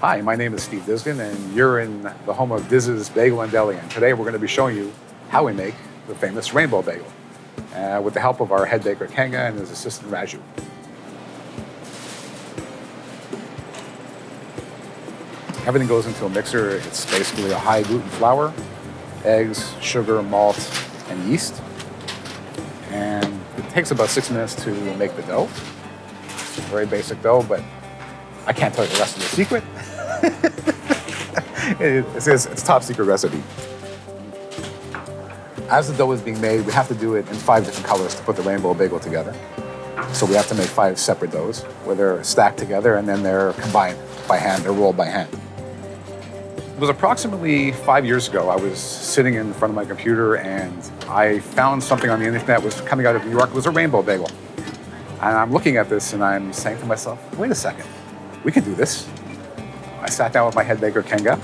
Hi, my name is Steve Dizgun, and you're in the home of Dizz's Bagel and Deli. And today we're going to be showing you how we make the famous Rainbow Bagel with the help of our head baker Kenga and his assistant Razu. Everything goes into a mixer. It's basically a high gluten flour, eggs, sugar, malt, and yeast. And it takes about 6 minutes to make the dough. It's a very basic dough, but I can't tell you the rest of the secret. It's a top secret recipe. As the dough is being made, we have to do it in 5 different colors to put the Rainbow Bagel together. So we have to make 5 separate doughs where they're stacked together and then they're combined by hand, they're rolled by hand. It was approximately 5 years ago. I was sitting in front of my computer and I found something on the internet was coming out of New York. It was a Rainbow Bagel. And I'm looking at this and I'm saying to myself, wait a second, we can do this. I sat down with my head baker, Kenga,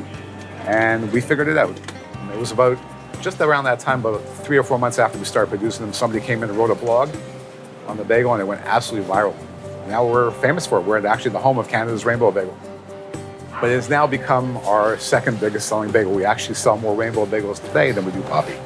and we figured it out. And it was about just around that time, about 3 or 4 months after we started producing them, somebody came in and wrote a blog on the bagel and it went absolutely viral. Now we're famous for it. We're actually the home of Canada's Rainbow Bagel. But it has now become our second biggest selling bagel. We actually sell more Rainbow Bagels today than we do coffee.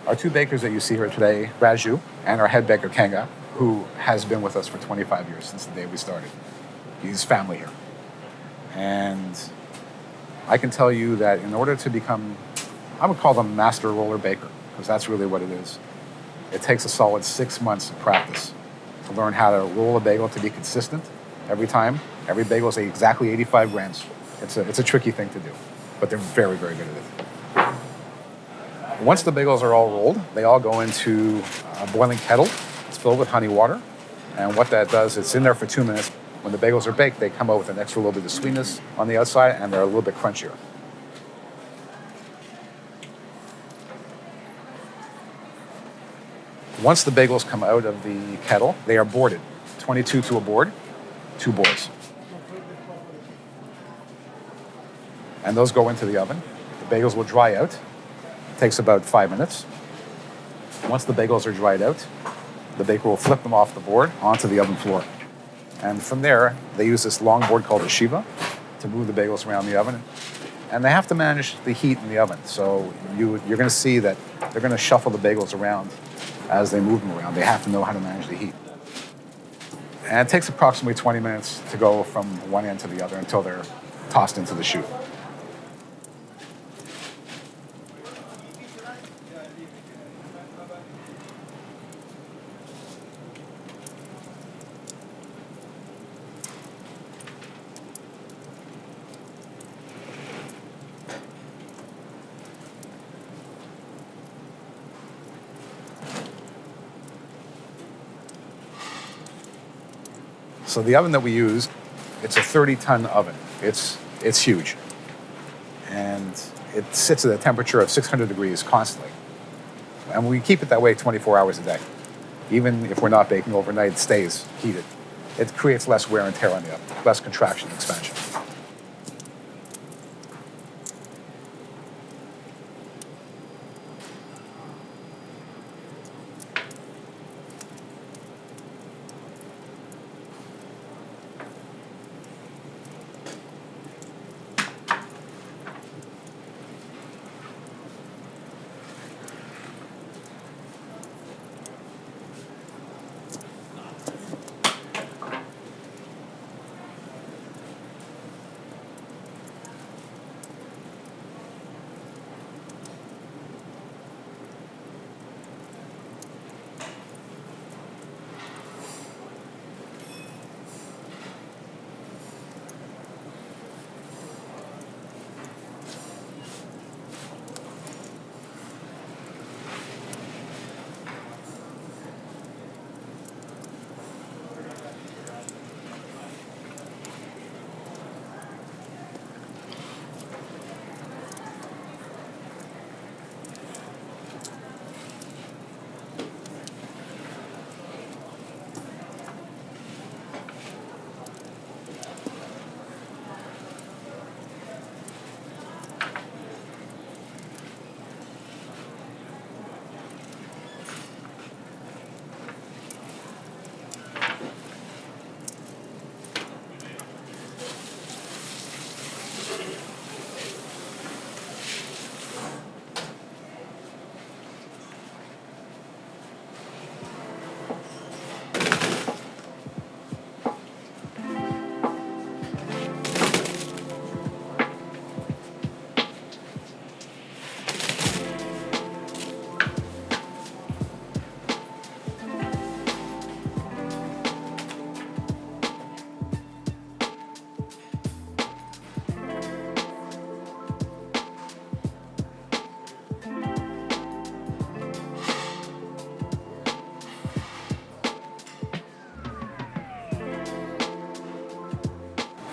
Our 2 bakers that you see here today, Razu and our head baker, Kenga, who has been with us for 25 years since the day we started. He's family here. And I can tell you that in order to become, I would call them master roller baker, because that's really what it is. It takes a solid 6 months of practice to learn how to roll a bagel to be consistent every time. Every bagel is exactly 85 grams. It's a tricky thing to do, but they're very, very good at it. Once the bagels are all rolled, they all go into a boiling kettle. It's filled with honey water. And what that does, it's in there for 2 minutes. When the bagels are baked, they come out with an extra little bit of sweetness on the outside, and they're a little bit crunchier. Once the bagels come out of the kettle, they are boarded. 22 to a board, 2 boards. And those go into the oven. The bagels will dry out. It takes about 5 minutes. Once the bagels are dried out, the baker will flip them off the board onto the oven floor. And from there, they use this long board called a shiva to move the bagels around the oven. And they have to manage the heat in the oven. So you're going to see that they're going to shuffle the bagels around as they move them around. They have to know how to manage the heat. And it takes approximately 20 minutes to go from one end to the other until they're tossed into the chute. So the oven that we use, it's a 30-ton oven. It's huge. And it sits at a temperature of 600 degrees constantly. And we keep it that way 24 hours a day. Even if we're not baking overnight, it stays heated. It creates less wear and tear on the oven, less contraction and expansion.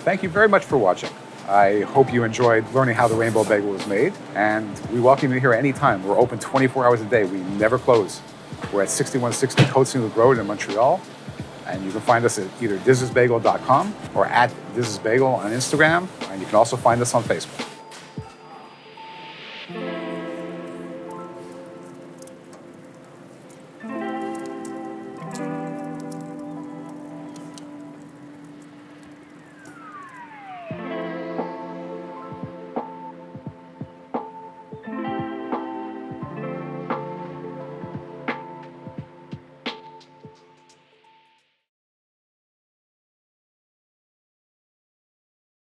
Thank you very much for watching. I hope you enjoyed learning how the Rainbow Bagel is made, and we welcome you here anytime. We're open 24 hours a day. We never close. We're at 6160 Côte-Saint-Luc Road in Montreal, and you can find us at either dizzsbagel.com or at Dizz Bagel on Instagram, and you can also find us on Facebook.